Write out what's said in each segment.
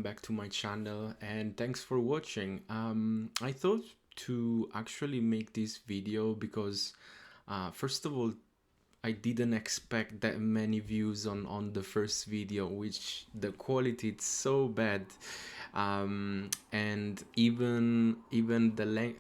back to my channel and thanks for watching. I thought to actually make this video because first of all, I didn't expect that many views on the first video, which the quality is so bad. And even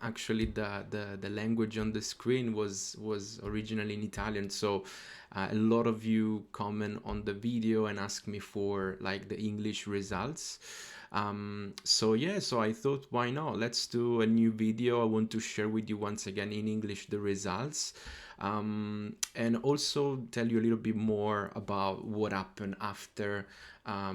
actually the language on the screen was originally in Italian, so a lot of you comment on the video and ask me for like the English results. So yeah, so I thought, why not, let's do a new video. I want to share with you once again in English the results, and also tell you a little bit more about what happened after,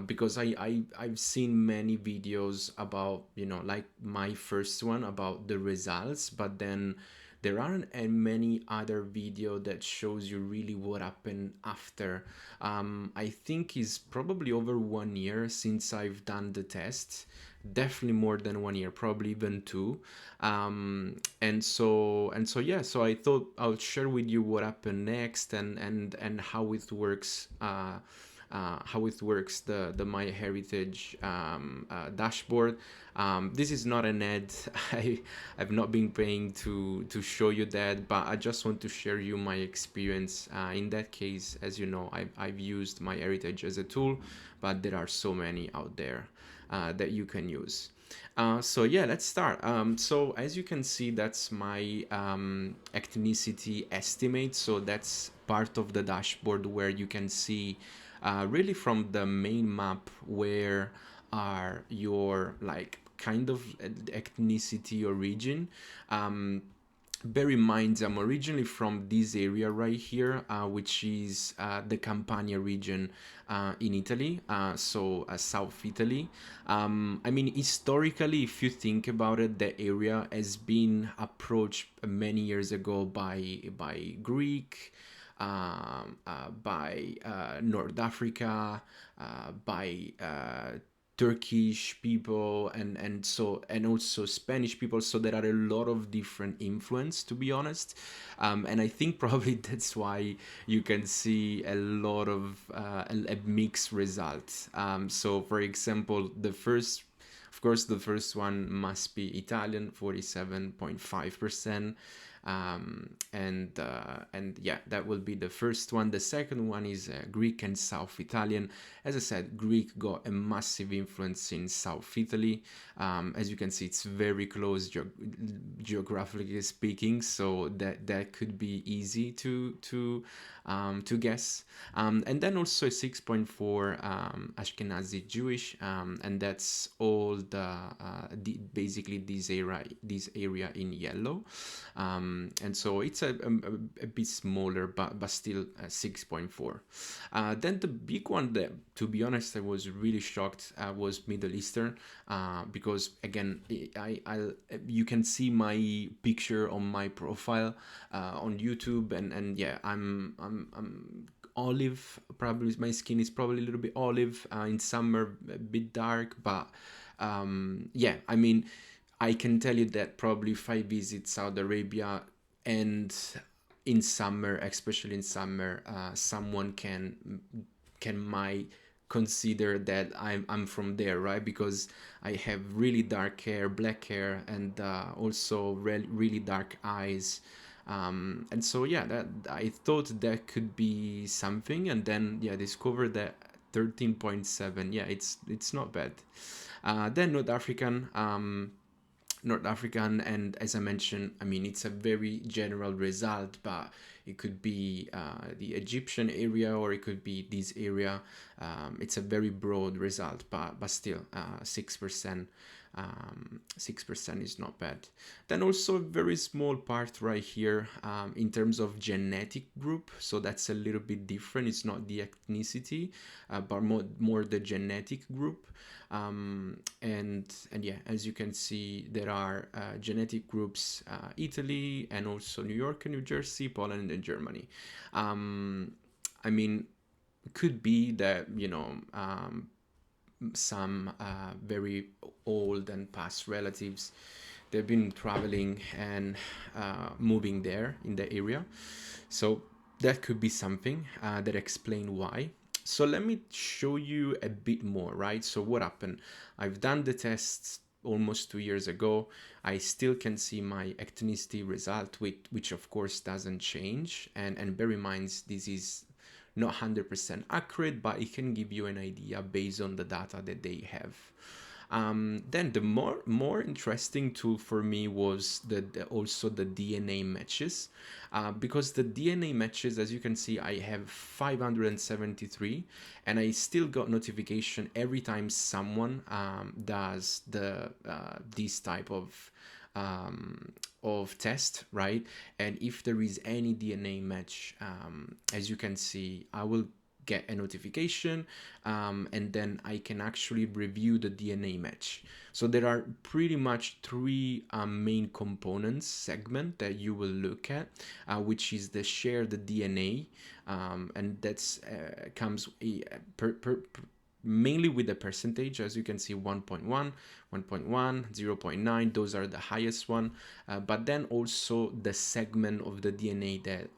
because I've seen many videos about, you know, like my first one about the results, but then there aren't many other video that shows you really what happened after. I think it's probably over 1 year since I've done the test, definitely more than 1 year, probably even two. And so yeah, so I thought I'll share with you what happened next, and how it works, the MyHeritage dashboard. This is not an ad. I've not been paying to show you that, but I just want to share you my experience. In that case, as you know, I've used MyHeritage as a tool, but there are so many out there that you can use. So yeah, let's start. So as you can see, that's my ethnicity estimate. So that's part of the dashboard where you can see really from the main map where are your like kind of ethnicity origin. Bear in mind, I'm originally from this area right here, which is the Campania region in Italy, so South Italy. I mean, historically, if you think about it, the area has been approached many years ago by Greek, by North Africa, by Turkish people, and also Spanish people. So there are a lot of different influence, to be honest, and I think probably that's why you can see a lot of a mixed result. So for example, of course, the first one must be Italian, 47.5%. And yeah, that will be the first one. The second one is Greek and South Italian. As I said, Greek got a massive influence in South Italy. As you can see, it's very close geographically speaking, so that could be easy to guess. And then also 6.4 Ashkenazi Jewish, and that's all basically this area in yellow. And so it's a bit smaller, but still 6.4. Then the big one that, to be honest, I was really shocked was Middle Eastern, because again, you can see my picture on my profile on YouTube, and yeah, I'm olive. Probably my skin is probably a little bit olive, in summer a bit dark, but yeah, I mean, I can tell you that probably if I visit Saudi Arabia and in summer, especially in summer, someone might consider that I'm from there, right? Because I have really dark hair, black hair, and also really dark eyes. And so yeah, that I thought that could be something, and then yeah, discovered that 13.7. Yeah, it's not bad. Then North African, and as I mentioned, I mean, it's a very general result, but it could be the Egyptian area, or it could be this area. It's a very broad result, but still 6%. 6% is not bad. Then also a very small part right here in terms of genetic group. So that's a little bit different. It's not the ethnicity, but more the genetic group. And yeah, as you can see, there are genetic groups, Italy, and also New York and New Jersey, Poland and Germany. I mean, could be that, you know, some very old and past relatives, they've been traveling and moving there in the area, so that could be something that explain why. So let me show you a bit more, right? So what happened? I've done the tests almost 2 years ago. I still can see my ethnicity result, which of course doesn't change. And bear in mind, this is not 100% accurate, but it can give you an idea based on the data that they have. Then the more interesting tool for me was also the DNA matches, because the DNA matches, as you can see, I have 573, and I still got notification every time someone does the this type of test, right? And if there is any DNA match, as you can see, I will get a notification, and then I can actually review the DNA match. So there are pretty much three main components segment that you will look at, which is the share the DNA, and that's comes mainly with the percentage. As you can see, 1.1, 1.1, 0.9, those are the highest one, but then also the segment of the DNA that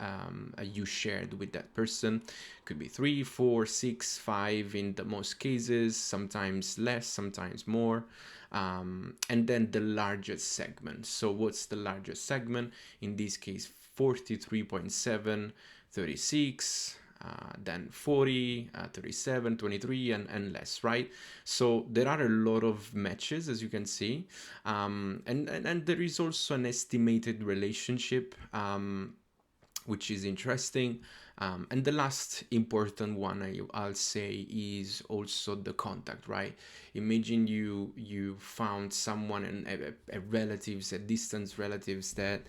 you shared with that person. Could be 3, 4, 6, 5 in the most cases, sometimes less, sometimes more. And then the largest segment. So what's the largest segment? In this case, 43.7, 36, then 40, 37, 23, and less, right? So there are a lot of matches, as you can see, and there is also an estimated relationship, which is interesting. And the last important one I'll say is also the contact, right? Imagine you found someone, and a relatives, a distant relatives that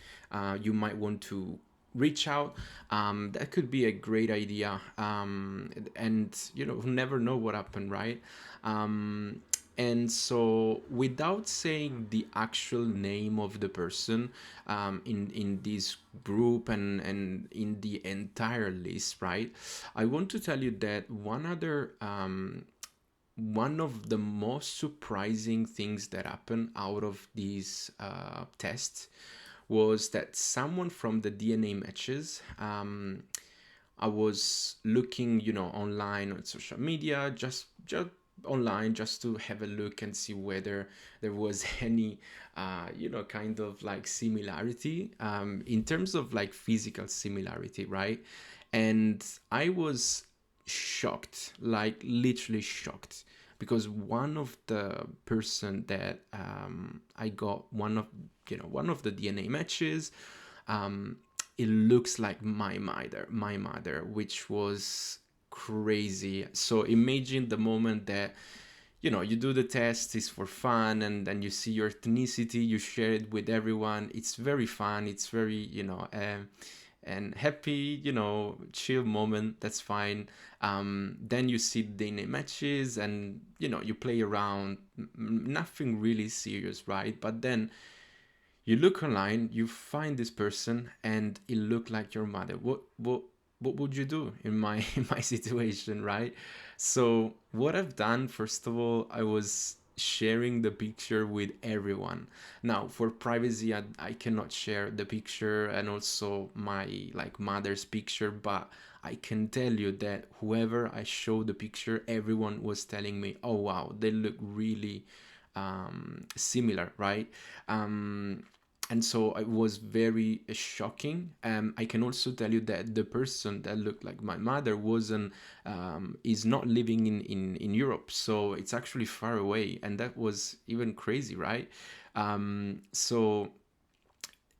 you might want to reach out. That could be a great idea, and never know what happened, right? And so, without saying the actual name of the person, in this group and in the entire list, right? I want to tell you that one of the most surprising things that happened out of these tests was that someone from the DNA matches, I was looking, online on social media, just online, just to have a look and see whether there was any, kind of like similarity, in terms of like physical similarity, right? And I was shocked, like literally shocked, because one of the person that I got one of the DNA matches, it looks like my mother, which was crazy. So imagine the moment that you do the test, is for fun, and then you see your ethnicity, you share it with everyone. It's very fun, it's very and happy, chill moment. That's fine. Then you see the name matches, and you play around, nothing really serious, right? But then you look online, you find this person, and it looked like your mother. What would you do in my in my situation, right? So what I've done, first of all, I was sharing the picture with everyone. Now, for privacy, I cannot share the picture and also my like mother's picture, but I can tell you that whoever I showed the picture, everyone was telling me, "Oh wow, they look really similar," right? And so it was very shocking. I can also tell you that the person that looked like my mother wasn't is not living in Europe, so it's actually far away, and that was even crazy, right? So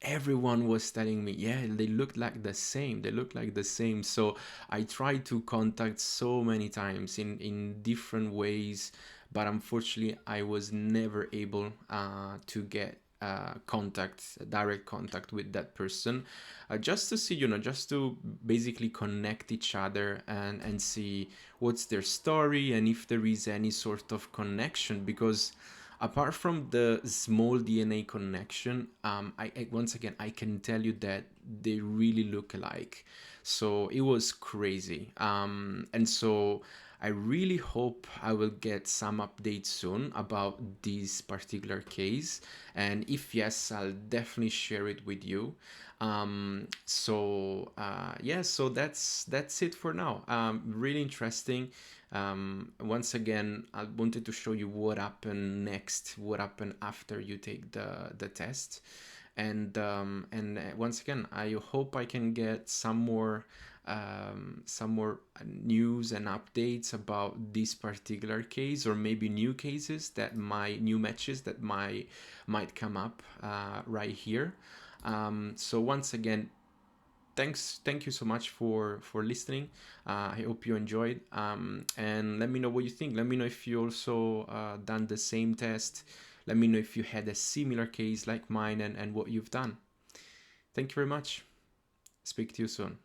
everyone was telling me, yeah, they look like the same, they look like the same. So I tried to contact so many times in different ways, but unfortunately I was never able to get direct contact with that person, just to see, just to basically connect each other and see what's their story and if there is any sort of connection. Because apart from the small DNA connection, once again, I can tell you that they really look alike. So it was crazy. And so I really hope I will get some updates soon about this particular case, and if yes, I'll definitely share it with you. Yeah, so that's it for now. Really interesting. Once again, I wanted to show you what happened next, what happened after you take the test, and once again, I hope I can get some more news and updates about this particular case, or maybe new cases that new matches that might come up right here. So once again, thank you so much for listening. I hope you enjoyed, and let me know what you think. Let me know if you also done the same test. Let me know if you had a similar case like mine, and what you've done. Thank you very much. Speak to you soon.